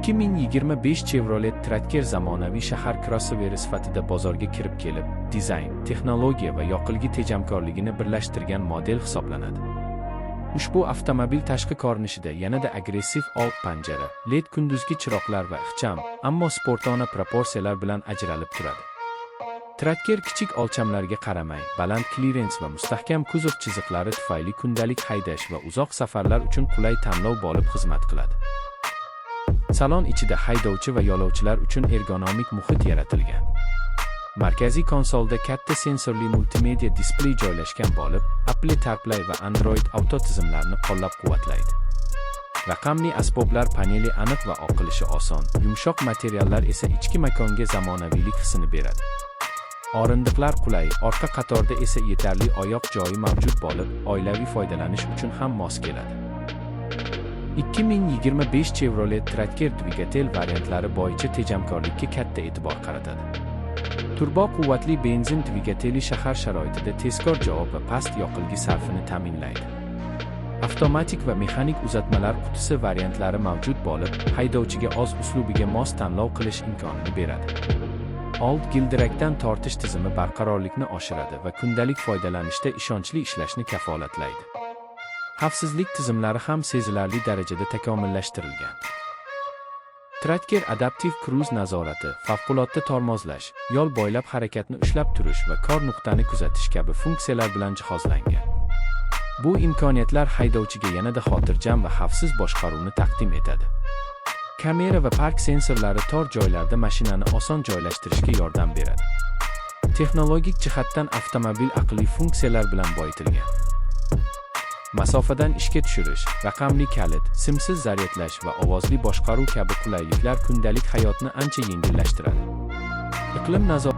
2025 Chevrolet Tracker zamonaviy shahar krossoveri sifatida bozorga kirib kelib, dizayn, texnologiya va yoqilg'i tejamkorligini birlashtirgan model hisoblanadi. Ushbu avtomobil tashqi ko'rinishida yanada agressiv old panjara, LED kunduzgi chiroqlar va ixcham, ammo sportona proporsiyalar bilan ajralib turadi. Tracker kichik o'lchamlarga qaramay, baland klerens va mustahkam kuzov chiziqlari tufayli kundalik haydash va uzoq safarlar uchun qulay tanlov bo'lib xizmat qiladi. Salon ichida haydovchi va yo'lovchilar uchun ergonomik muhit yaratilgan. Markaziy konsolda katta sensorli multimedia displey joylashgan bo'lib, Apple CarPlay va Android Auto tizimlarini qo'llab-quvvatlaydi. Raqamli asboblar paneli aniq va o'qilishi oson, yumshoq materiallar esa ichki makonga zamonaviylik hissini beradi. O'rindiqlar qulay, orqa qatorda esa yetarli oyoq joyi mavjud bo'lib, oilaviy foydalanish uchun ham mos keladi. 2025 Chevrolet Tracker dvigatel variantlari bo'yicha tejamkorlikka katta e'tibor qaratadi. Turbo quvvatli benzin dvigateli shahar sharoitida tezkor javob va past yoqilg'i sarfini ta'minlaydi. Avtomatik va mexanik uzatmalar qutisi variantlari mavjud bo'lib, haydovchiga o'z uslubiga mos tanlov qilish imkonini beradi. Old gildirakdan tortish tizimi barqarorlikni oshiradi va kundalik foydalanishda ishonchli ishlashni kafolatlaydi. Xavfsizlik tizimlari ham sezilarli darajada takomillashtirilgan. Tracker adaptiv kruz nazorati, favqulodda tormozlash, yo'l bo'ylab harakatni ushlab turish va kor nuqtani kuzatish kabi funksiyalar bilan jihozlangan. Bu imkoniyatlar haydovchiga yanada xotirjam va xavfsiz boshqaruvni taqdim etadi. Kamera va park sensorlari tor joylarda mashinani oson joylashtirishga yordam beradi. Texnologik jihatdan avtomobil aqlli funksiyalar bilan boyitilgan. Masofadan ishga tushirish, raqamli kalit, simsiz zaryadlash va ovozli boshqaruv kabi qulayliklar kundalik hayotni ancha yengillashtiradi. Iqlim nazorati